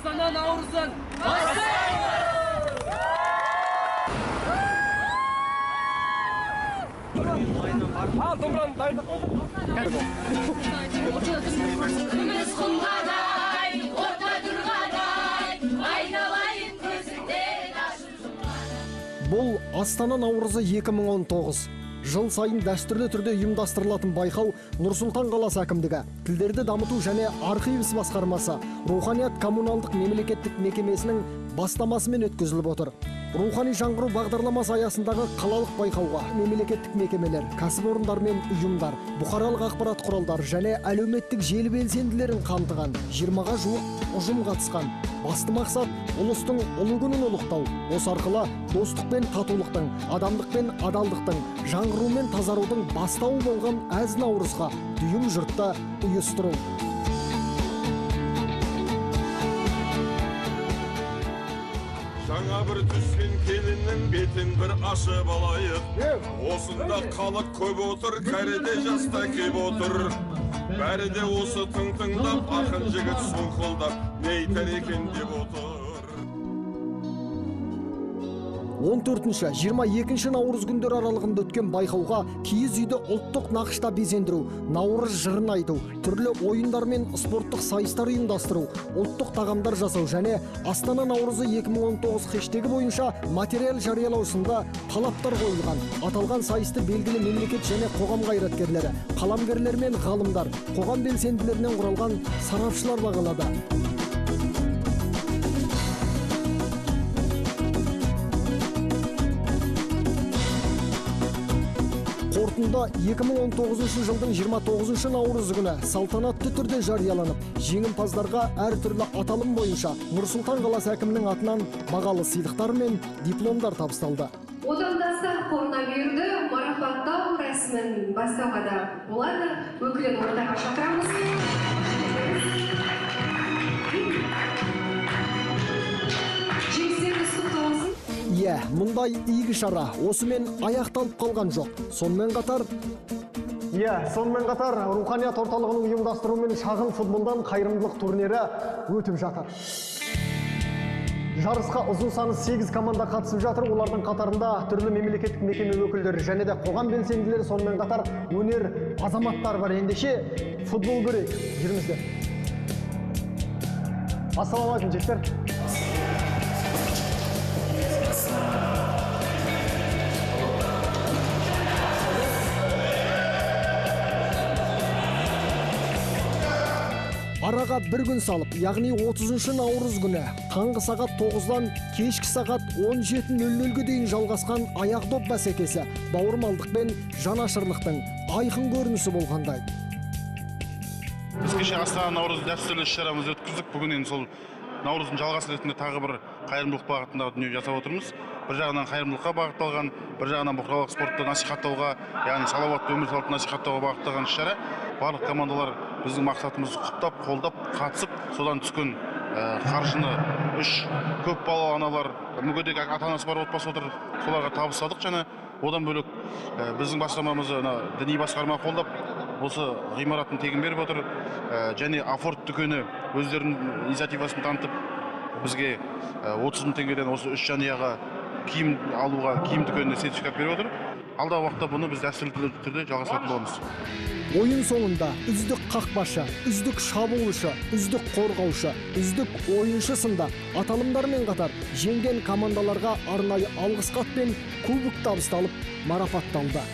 Астана Наурызын Al домбыраны дайындап Бұл Астана Наурызы 2019. Жыл сайын дәстүрлі түрде ұйымдастырылатын байқау Нұр-Сұлтан қаласы әкімдігі, тілдерді дамыту және архив ісі басқармасы, руханият коммуналдық мемлекеттік мекемесінің бастамасымен өткізіліп отыр. Рухани жаңғыру бағдарламасы аясындағы қалалық байқауға мемлекеттік мекемелер, кәсіпорындар мен ұйымдар, бұқаралық ақпарат құралдары және әлеуметтік желі белсенділерін қамтыған 20-ға жуық ұжым қатысқан. Басты мақсат ұлыстың ұлы күнін ұлықтау. Осы арқылы достық пен татулықтың, адамдық пен адалдықтың, жаңғыру мен тазарудың бастауы болған әз наурызға дүйім жұртты ұйыстыру. Жаңа бір түспен келіннің бетін бір ашып алайық. Осында халық көп отыр, кәріде жаста кеп отыр. Бәрі де осы тыңдап, ақын жігіт сұңқылдап, не айтар екен деп отыр. 14-22 наурыз күндер аралығында өткен байқауға киіз үйді ұлттық нақышта безендіру, наурыз жырын айту, түрлі ойындар мен спорттық сайыстар ұйымдастыру, ұлттық тағамдар жасау және Астана Наурызы 2019 хэштегі бойынша материал жариялау сынды талаптар қойылған. Аталған сайысты белгілі мемлекет және қоғам қайраткерлері, қаламгерлер мен ғалымдар, қоғам белсенділерінен құралған сарапшылар бағалады. Қорытынды 2019 жылдың 29 наурызы күні салтанатты түрде жарияланып, жеңімпаздарға әртүрлі аталым бойынша Нұр-Сұлтан қаласы әкімінің атынан бағалы сыйлықтар мен дипломдар табысталды. Отандастар қорына берді марапаттау рәсімін бастауға да болады. Өкілін ортаға шақырамыз. Иә, мұндай игі шара осымен аяқталып қалған жоқ. Сонымен қатар руханият орталығының ұйымдастыруымен шағын футболдан қайырымдылық турнирі өтіп жатыр. Жарысқа ұзын саны 8 команда қатысып жатыр. Олардың қатарында түрлі мемлекеттік мекеме өкілдері және де қоғам белсенділері, сонымен қатар өнер азаматтар бар. Ендеше футбол көрейік. Жүріңіздер. Ассалаумағалейкум, жігіттер. Араға бір күн салып, яғни 30 наурыз күні таңғы сағат 9-дан кешкі сағат 17:00-ге дейін жалғасқан аяқ доп бәсекесі бауырмалдық пен жанашырлықтың айқын көрінісі болғандай. Біз кеше Астана Наурыз дәстүрлі іс-шарамызды өткіздік. Бүгін енді сол Наурыздың жалғасы ретінде тағы бір қайырымдылық бағытындағы дүние жасап отырмыз. Бір жағынан қайырымдылыққа бағытталған, бір жағынан бұқаралық спортты насихаттауға, яғни салауатты өмір салтын насихаттауға бағытталған іс-шара. Барлық командалар біздің мақсатымызды құптап, қолдап, қатысып, содан түскен қаржыны 3 көп балалы аналар, мүгедек ата-анасы бар отбасы отыр, соларға табыстадық. Және одан бөлек біздің басқармамызды діни басқарма қолдап, осы ғимаратын тегін беріп отыр. Және Афорт дүкені өздерінің инициативасын танытып, бізге 30 000 теңгеден осы 3 жанұяға киім алуға киім дүкеніне сертификат беріп отыр. Алдағы уақытта бұны біз дәстүрлі түрде жалғастыратын боламыз. Ойын соңында үздік қақпашы, үздік шабуылшы, үздік қорғаушы, үздік ойыншы сынды аталымдармен қатар жеңген командаларға арнайы алғыс хат пен кубок табысталып марапатталды.